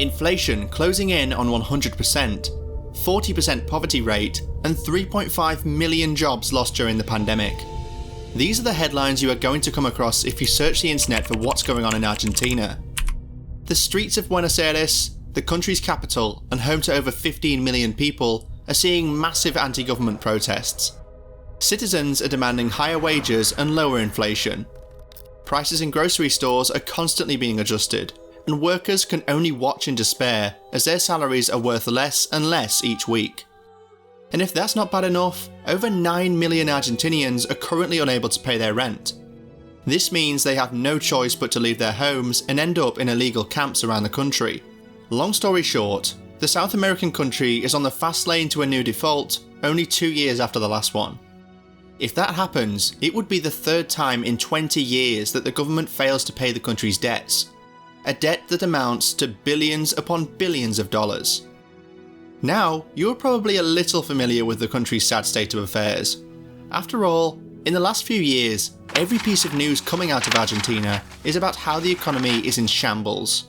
inflation closing in on 100%, 40% poverty rate, and 3.5 million jobs lost during the pandemic. These are the headlines you are going to come across if you search the internet for what's going on in Argentina. The streets of Buenos Aires, the country's capital and home to over 15 million people, are seeing massive anti-government protests. Citizens are demanding higher wages and lower inflation. Prices in grocery stores are constantly being adjusted, and workers can only watch in despair as their salaries are worth less and less each week. And if that's not bad enough, over 9 million Argentinians are currently unable to pay their rent. This means they have no choice but to leave their homes and end up in illegal camps around the country. Long story short, the South American country is on the fast lane to a new default only 2 years after the last one. If that happens, it would be the third time in 20 years that the government fails to pay the country's debts. A debt that amounts to billions upon billions of dollars. Now, you're probably a little familiar with the country's sad state of affairs. After all, in the last few years, every piece of news coming out of Argentina is about how the economy is in shambles.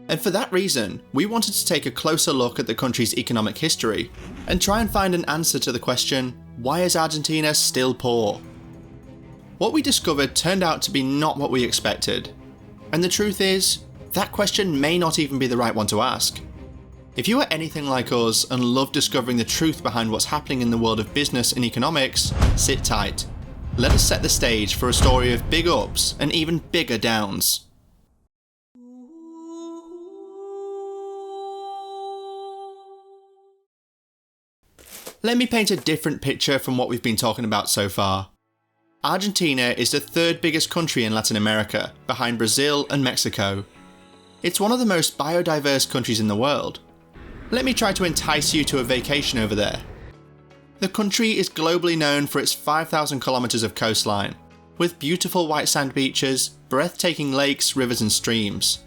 And for that reason, we wanted to take a closer look at the country's economic history and try and find an answer to the question, why is Argentina still poor? What we discovered turned out to be not what we expected. And the truth is, that question may not even be the right one to ask. If you are anything like us and love discovering the truth behind what's happening in the world of business and economics, sit tight. Let us set the stage for a story of big ups and even bigger downs. Let me paint a different picture from what we've been talking about so far. Argentina is the third biggest country in Latin America, behind Brazil and Mexico. It's one of the most biodiverse countries in the world. Let me try to entice you to a vacation over there. The country is globally known for its 5,000 kilometers of coastline, with beautiful white sand beaches, breathtaking lakes, rivers and streams.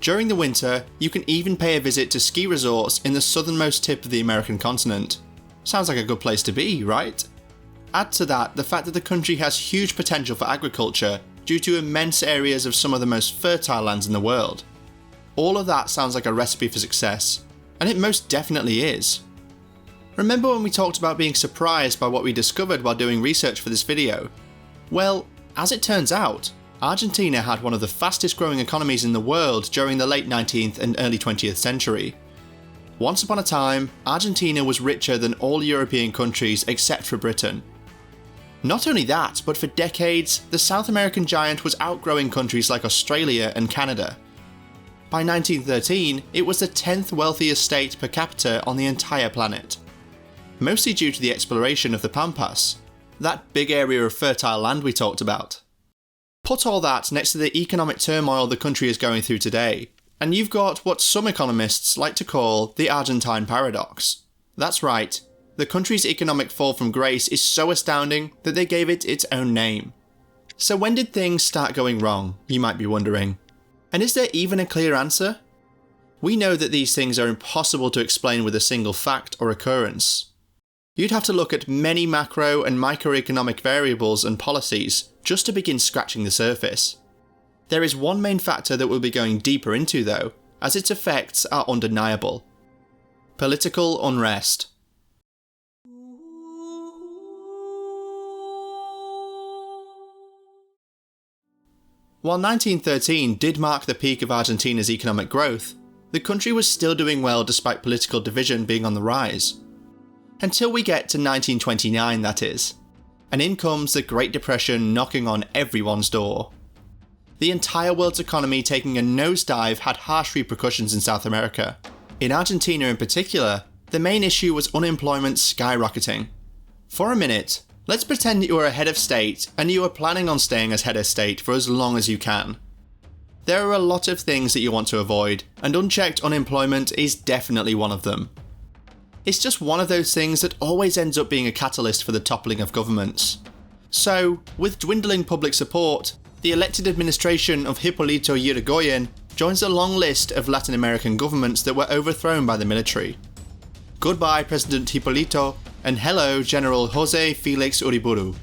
During the winter, you can even pay a visit to ski resorts in the southernmost tip of the American continent. Sounds like a good place to be, right? Add to that the fact that the country has huge potential for agriculture due to immense areas of some of the most fertile lands in the world. All of that sounds like a recipe for success, and it most definitely is. Remember when we talked about being surprised by what we discovered while doing research for this video? Well, as it turns out, Argentina had one of the fastest growing economies in the world during the late 19th and early 20th century. Once upon a time, Argentina was richer than all European countries except for Britain. Not only that, but for decades, the South American giant was outgrowing countries like Australia and Canada. By 1913, it was the 10th wealthiest state per capita on the entire planet. Mostly due to the exploration of the Pampas, that big area of fertile land we talked about. Put all that next to the economic turmoil the country is going through today, and you've got what some economists like to call the Argentine paradox. That's right, the country's economic fall from grace is so astounding that they gave it its own name. So when did things start going wrong, you might be wondering? And is there even a clear answer? We know that these things are impossible to explain with a single fact or occurrence. You'd have to look at many macro and microeconomic variables and policies just to begin scratching the surface. There is one main factor that we'll be going deeper into though, as its effects are undeniable. Political unrest. While 1913 did mark the peak of Argentina's economic growth, the country was still doing well despite political division being on the rise. Until we get to 1929, that is. And in comes the Great Depression knocking on everyone's door. The entire world's economy taking a nosedive had harsh repercussions in South America. In Argentina in particular, the main issue was unemployment skyrocketing. For a minute, let's pretend that you are a head of state and you are planning on staying as head of state for as long as you can. There are a lot of things that you want to avoid, and unchecked unemployment is definitely one of them. It's just one of those things that always ends up being a catalyst for the toppling of governments. So, with dwindling public support, the elected administration of Hipólito Yrigoyen joins a long list of Latin American governments that were overthrown by the military. Goodbye President Hipólito, and hello General José Félix Uriburu.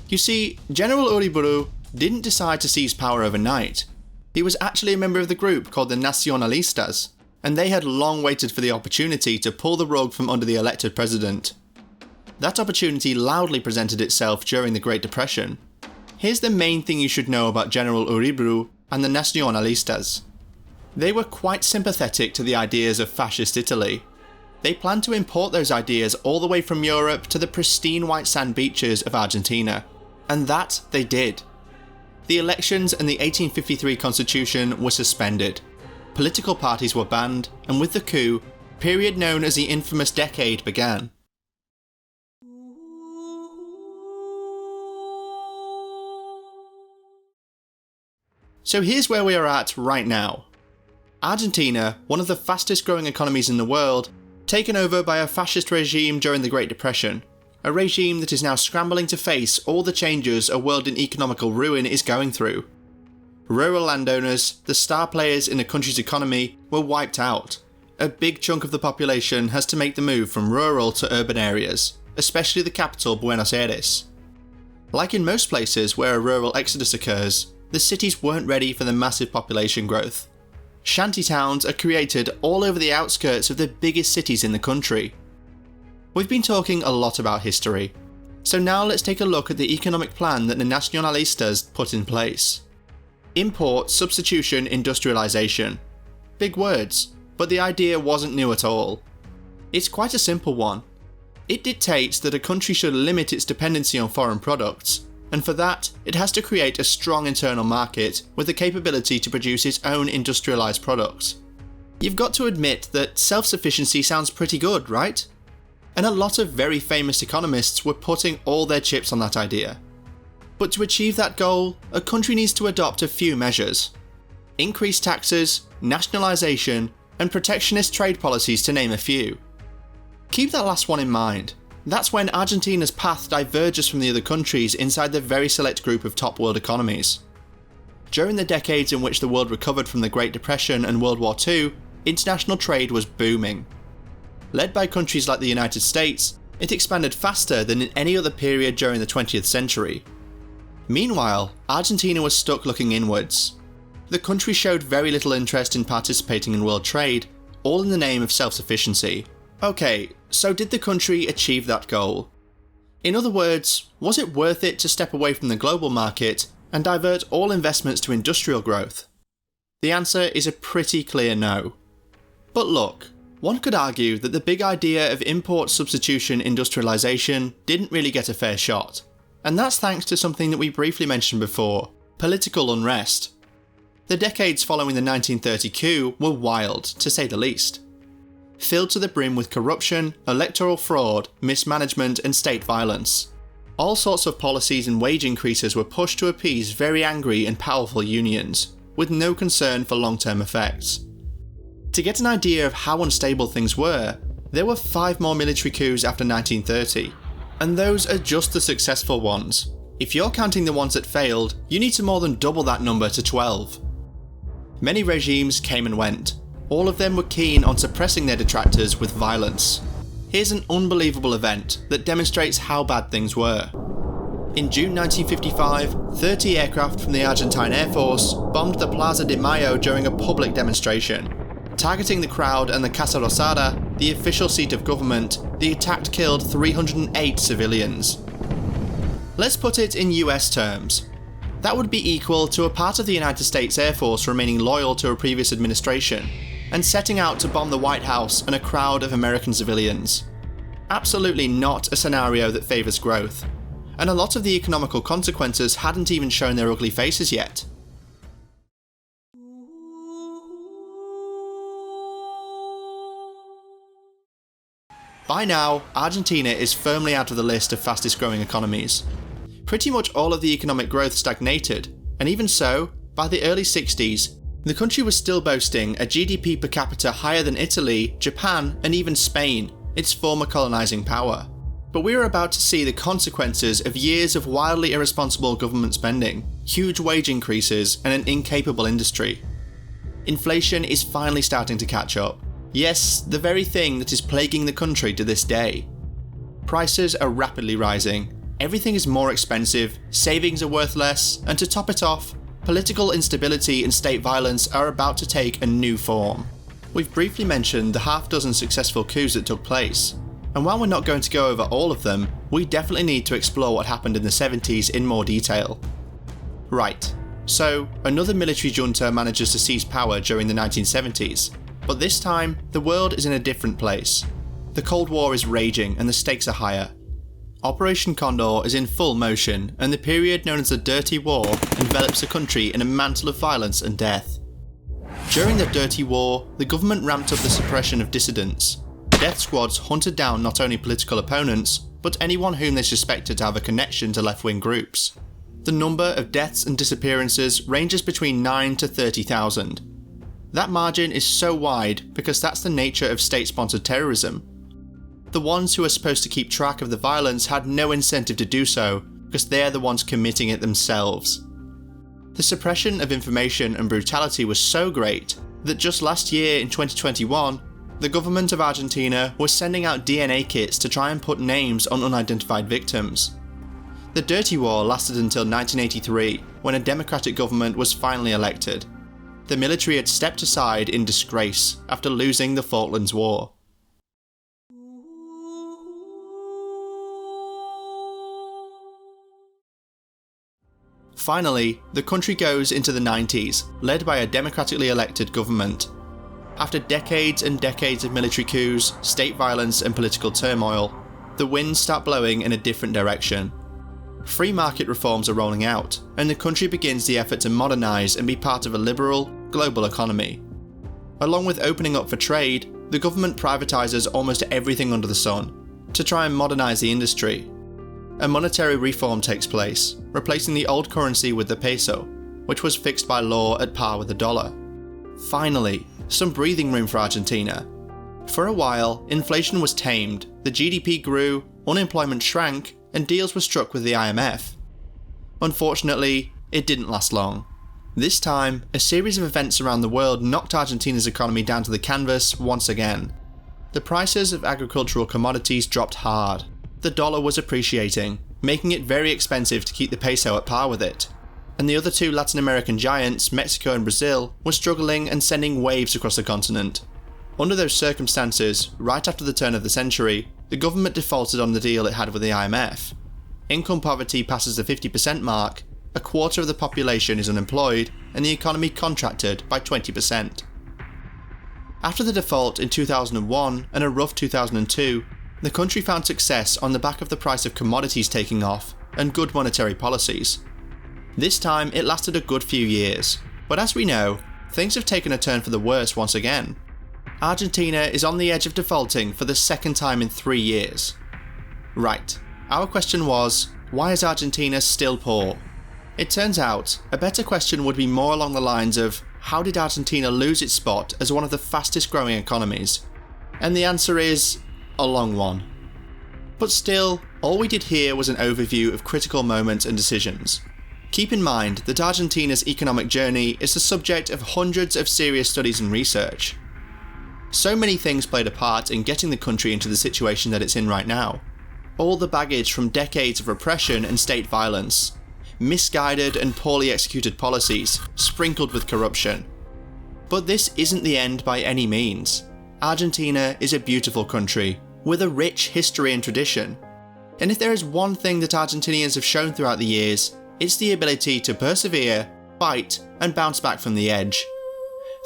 You see, General Uriburu didn't decide to seize power overnight. He was actually a member of the group called the Nacionalistas, and they had long waited for the opportunity to pull the rug from under the elected president. That opportunity loudly presented itself during the Great Depression. Here's the main thing you should know about General Uriburu and the Nacionalistas. They were quite sympathetic to the ideas of fascist Italy. They planned to import those ideas all the way from Europe to the pristine white sand beaches of Argentina. And that they did. The elections and the 1853 constitution were suspended. Political parties were banned, and with the coup, a period known as the infamous decade began. So here's where we are at right now. Argentina, one of the fastest growing economies in the world, taken over by a fascist regime during the Great Depression, a regime that is now scrambling to face all the changes a world in economical ruin is going through. Rural landowners, the star players in the country's economy, were wiped out. A big chunk of the population has to make the move from rural to urban areas, especially the capital Buenos Aires. Like in most places where a rural exodus occurs, the cities weren't ready for the massive population growth. Shanty towns are created all over the outskirts of the biggest cities in the country. We've been talking a lot about history, so now let's take a look at the economic plan that the Nacionalistas put in place. Import, substitution, industrialization. Big words, but the idea wasn't new at all. It's quite a simple one. It dictates that a country should limit its dependency on foreign products, and for that, it has to create a strong internal market with the capability to produce its own industrialized products. You've got to admit that self-sufficiency sounds pretty good, right? And a lot of very famous economists were putting all their chips on that idea. But to achieve that goal, a country needs to adopt a few measures. Increased taxes, nationalization, and protectionist trade policies to name a few. Keep that last one in mind. That's when Argentina's path diverges from the other countries inside the very select group of top world economies. During the decades in which the world recovered from the Great Depression and World War II, international trade was booming. Led by countries like the United States, it expanded faster than in any other period during the 20th century. Meanwhile, Argentina was stuck looking inwards. The country showed very little interest in participating in world trade, all in the name of self-sufficiency. Okay, so did the country achieve that goal? In other words, was it worth it to step away from the global market and divert all investments to industrial growth? The answer is a pretty clear no. But look, one could argue that the big idea of import substitution industrialization didn't really get a fair shot. And that's thanks to something that we briefly mentioned before, political unrest. The decades following the 1930 coup were wild, to say the least. Filled to the brim with corruption, electoral fraud, mismanagement and state violence. All sorts of policies and wage increases were pushed to appease very angry and powerful unions, with no concern for long-term effects. To get an idea of how unstable things were, there were 5 more military coups after 1930, and those are just the successful ones. If you're counting the ones that failed, you need to more than double that number to 12. Many regimes came and went. All of them were keen on suppressing their detractors with violence. Here's an unbelievable event that demonstrates how bad things were. In June 1955, 30 aircraft from the Argentine Air Force bombed the Plaza de Mayo during a public demonstration. Targeting the crowd and the Casa Rosada, the official seat of government, the attack killed 308 civilians. Let's put it in US terms. That would be equal to a part of the United States Air Force remaining loyal to a previous administration, and setting out to bomb the White House and a crowd of American civilians. Absolutely not a scenario that favours growth, and a lot of the economical consequences hadn't even shown their ugly faces yet. By now, Argentina is firmly out of the list of fastest growing economies. Pretty much all of the economic growth stagnated, and even so, by the early 60s, the country was still boasting a GDP per capita higher than Italy, Japan, and even Spain, its former colonising power. But we are about to see the consequences of years of wildly irresponsible government spending, huge wage increases, and an incapable industry. Inflation is finally starting to catch up. Yes, the very thing that is plaguing the country to this day. Prices are rapidly rising, everything is more expensive, savings are worth less, and to top it off, political instability and state violence are about to take a new form. We've briefly mentioned the half-dozen successful coups that took place, and while we're not going to go over all of them, we definitely need to explore what happened in the 70s in more detail. Right, so another military junta manages to seize power during the 1970s, but this time the world is in a different place. The Cold War is raging and the stakes are higher. Operation Condor is in full motion, and the period known as the Dirty War envelops the country in a mantle of violence and death. During the Dirty War, the government ramped up the suppression of dissidents. Death squads hunted down not only political opponents, but anyone whom they suspected to have a connection to left-wing groups. The number of deaths and disappearances ranges between 9 to 30,000. That margin is so wide because that's the nature of state-sponsored terrorism. The ones who are supposed to keep track of the violence had no incentive to do so because they're the ones committing it themselves. The suppression of information and brutality was so great that just last year in 2021, the government of Argentina was sending out DNA kits to try and put names on unidentified victims. The Dirty War lasted until 1983, when a democratic government was finally elected. The military had stepped aside in disgrace after losing the Falklands War. Finally, the country goes into the 90s, led by a democratically elected government. After decades and decades of military coups, state violence and political turmoil, the winds start blowing in a different direction. Free market reforms are rolling out, and the country begins the effort to modernise and be part of a liberal, global economy. Along with opening up for trade, the government privatises almost everything under the sun, to try and modernise the industry. A monetary reform takes place, replacing the old currency with the peso, which was fixed by law at par with the dollar. Finally, some breathing room for Argentina. For a while, inflation was tamed, the GDP grew, unemployment shrank, and deals were struck with the IMF. Unfortunately, it didn't last long. This time, a series of events around the world knocked Argentina's economy down to the canvas once again. The prices of agricultural commodities dropped hard. The dollar was appreciating, making it very expensive to keep the peso at par with it. And the other two Latin American giants, Mexico and Brazil, were struggling and sending waves across the continent. Under those circumstances, right after the turn of the century, the government defaulted on the deal it had with the IMF. Income poverty passes the 50% mark, a quarter of the population is unemployed, and the economy contracted by 20%. After the default in 2001 and a rough 2002, the country found success on the back of the price of commodities taking off and good monetary policies. This time it lasted a good few years, but as we know, things have taken a turn for the worse once again. Argentina is on the edge of defaulting for the second time in 3 years. Right, our question was, why is Argentina still poor? It turns out, a better question would be more along the lines of, how did Argentina lose its spot as one of the fastest growing economies? And the answer is, a long one. But still, all we did here was an overview of critical moments and decisions. Keep in mind that Argentina's economic journey is the subject of hundreds of serious studies and research. So many things played a part in getting the country into the situation that it's in right now. All the baggage from decades of repression and state violence, misguided and poorly executed policies, sprinkled with corruption. But this isn't the end by any means. Argentina is a beautiful country, with a rich history and tradition. And if there is one thing that Argentinians have shown throughout the years, it's the ability to persevere, fight, and bounce back from the edge.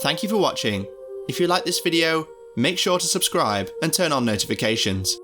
Thank you for watching. If you like this video, make sure to subscribe and turn on notifications.